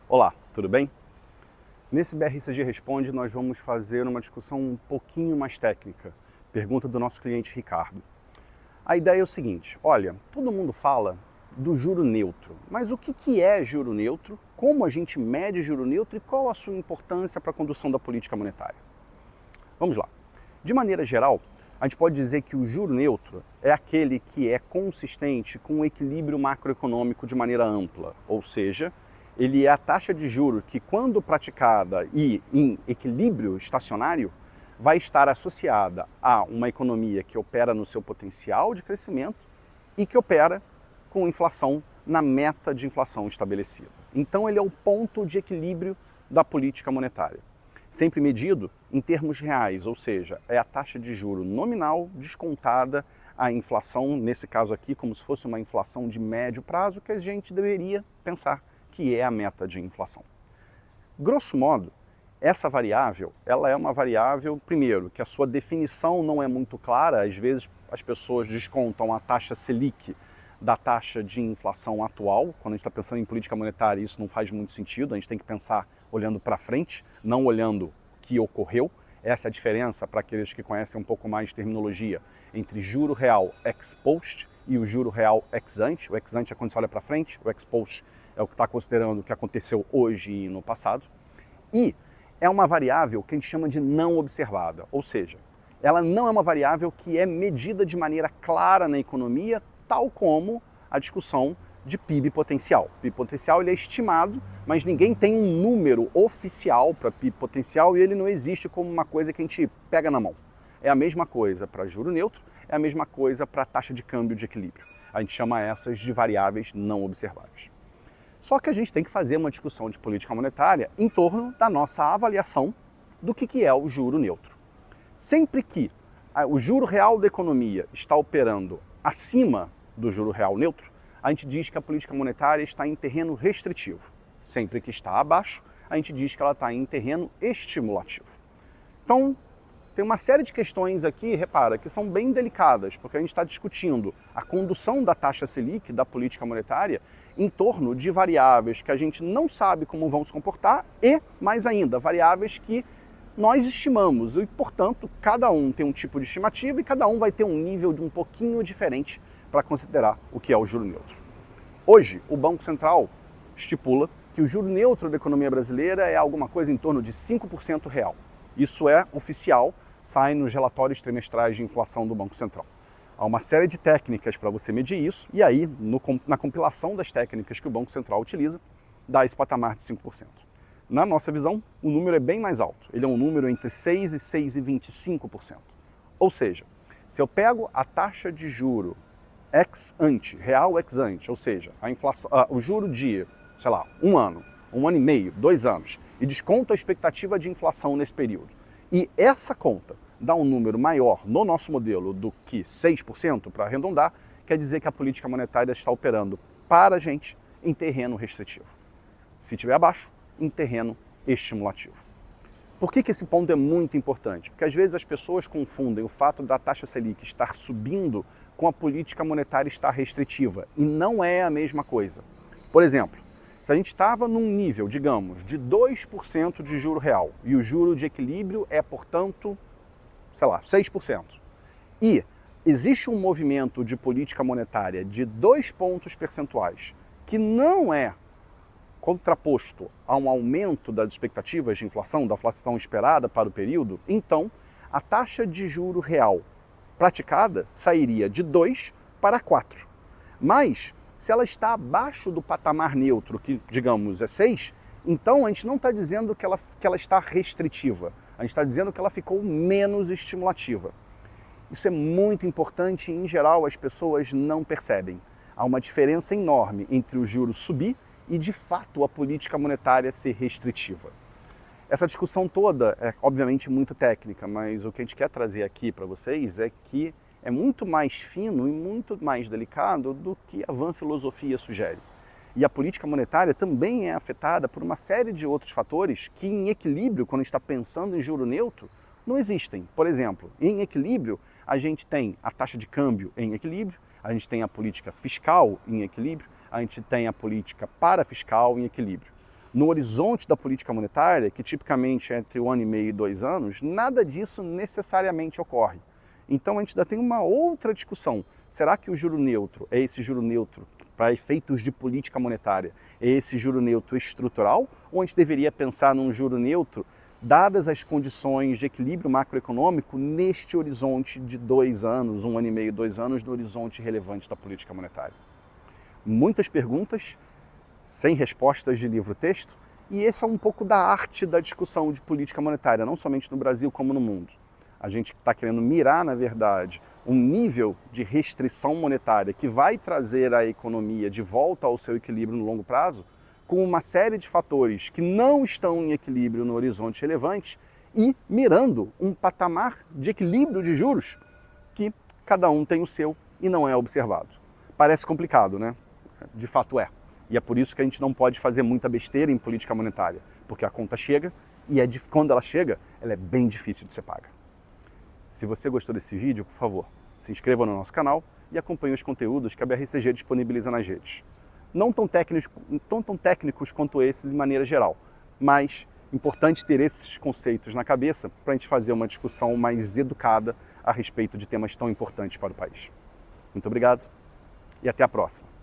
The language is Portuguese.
Olá, tudo bem? Nesse BRCG Responde, nós vamos fazer uma discussão um pouquinho mais técnica. Pergunta do nosso cliente Ricardo. A ideia é o seguinte, olha, todo mundo fala do juro neutro, mas o que é juro neutro, como a gente mede juro neutro e qual a sua importância para a condução da política monetária? Vamos lá. De maneira geral, a gente pode dizer que o juro neutro é aquele que é consistente com o equilíbrio macroeconômico de maneira ampla, ou seja, ele é a taxa de juros que, quando praticada e em equilíbrio estacionário, vai estar associada a uma economia que opera no seu potencial de crescimento e que opera com inflação na meta de inflação estabelecida. Então ele é o ponto de equilíbrio da política monetária. Sempre medido em termos reais, ou seja, é a taxa de juro nominal descontada a inflação, nesse caso aqui, como se fosse uma inflação de médio prazo, que a gente deveria pensar que é a meta de inflação. Grosso modo, essa variável, ela é uma variável, primeiro, que a sua definição não é muito clara, às vezes as pessoas descontam a taxa Selic da taxa de inflação atual. Quando a gente está pensando em política monetária, isso não faz muito sentido, a gente tem que pensar olhando para frente, não olhando o que ocorreu. Essa é a diferença, para aqueles que conhecem um pouco mais de terminologia, entre juro real ex post e o juro real ex ante. O ex ante é quando você olha para frente, o ex post é o que está considerando o que aconteceu hoje e no passado. E é uma variável que a gente chama de não observada, ou seja, ela não é uma variável que é medida de maneira clara na economia, tal como a discussão de PIB potencial. PIB potencial ele é estimado, mas ninguém tem um número oficial para PIB potencial e ele não existe como uma coisa que a gente pega na mão. É a mesma coisa para juro neutro, é a mesma coisa para taxa de câmbio de equilíbrio. A gente chama essas de variáveis não observáveis. Só que a gente tem que fazer uma discussão de política monetária em torno da nossa avaliação do que é o juro neutro. Sempre que o juro real da economia está operando acima do juro real neutro, a gente diz que a política monetária está em terreno restritivo. Sempre que está abaixo, a gente diz que ela está em terreno estimulativo. Então, tem uma série de questões aqui, repara, que são bem delicadas, porque a gente está discutindo a condução da taxa Selic, da política monetária, em torno de variáveis que a gente não sabe como vão se comportar e, mais ainda, variáveis que nós estimamos e, portanto, cada um tem um tipo de estimativa e cada um vai ter um nível de um pouquinho diferente para considerar o que é o juro neutro. Hoje, o Banco Central estipula que o juro neutro da economia brasileira é alguma coisa em torno de 5% real. Isso é oficial, sai nos relatórios trimestrais de inflação do Banco Central. Há uma série de técnicas para você medir isso, e aí, na compilação das técnicas que o Banco Central utiliza, dá esse patamar de 5%. Na nossa visão, o número é bem mais alto. Ele é um número entre 6% e 6,25%. Ou seja, se eu pego a taxa de juro ex ante, real ex ante, ou seja, a inflação, o juro de, sei lá, um ano e meio, 2 anos, e desconto a expectativa de inflação nesse período, e essa conta dá um número maior no nosso modelo do que 6%, para arredondar, quer dizer que a política monetária está operando para a gente em terreno restritivo. Se estiver abaixo, em terreno estimulativo. Por que esse ponto é muito importante? Porque às vezes as pessoas confundem o fato da taxa Selic estar subindo com a política monetária estar restritiva, e não é a mesma coisa. Por exemplo, se a gente estava num nível, digamos, de 2% de juro real e o juro de equilíbrio é, portanto, sei lá, 6%, e existe um movimento de política monetária de 2 pontos percentuais que não é contraposto a um aumento das expectativas de inflação, da inflação esperada para o período, então a taxa de juro real praticada sairia de 2 para 4. Mas, se ela está abaixo do patamar neutro, que, digamos, é 6, então a gente não está dizendo que ela está restritiva, a gente está dizendo que ela ficou menos estimulativa. Isso é muito importante e, em geral, as pessoas não percebem. Há uma diferença enorme entre o juro subir e, de fato, a política monetária ser restritiva. Essa discussão toda é, obviamente, muito técnica, mas o que a gente quer trazer aqui para vocês é que é muito mais fino e muito mais delicado do que a vã filosofia sugere. E a política monetária também é afetada por uma série de outros fatores que, em equilíbrio, quando a gente está pensando em juro neutro, não existem. Por exemplo, em equilíbrio, a gente tem a taxa de câmbio em equilíbrio, a gente tem a política fiscal em equilíbrio, a gente tem a política parafiscal em equilíbrio. No horizonte da política monetária, que tipicamente é entre 1 ano e meio e 2 anos, nada disso necessariamente ocorre. Então a gente ainda tem uma outra discussão. Será que o juro neutro é esse juro neutro para efeitos de política monetária? É esse juro neutro estrutural? Ou a gente deveria pensar num juro neutro dadas as condições de equilíbrio macroeconômico neste horizonte de 2 anos, 1 ano e meio, 2 anos, no horizonte relevante da política monetária? Muitas perguntas, sem respostas de livro-texto, e esse é um pouco da arte da discussão de política monetária, não somente no Brasil como no mundo. A gente está querendo mirar, na verdade, um nível de restrição monetária que vai trazer a economia de volta ao seu equilíbrio no longo prazo, com uma série de fatores que não estão em equilíbrio no horizonte relevante e mirando um patamar de equilíbrio de juros que cada um tem o seu e não é observado. Parece complicado, né? De fato é. E é por isso que a gente não pode fazer muita besteira em política monetária, porque a conta chega e quando ela chega, ela é bem difícil de ser paga. Se você gostou desse vídeo, por favor, se inscreva no nosso canal e acompanhe os conteúdos que a BRCG disponibiliza nas redes. Não tão técnicos quanto esses de maneira geral, mas importante ter esses conceitos na cabeça para a gente fazer uma discussão mais educada a respeito de temas tão importantes para o país. Muito obrigado e até a próxima.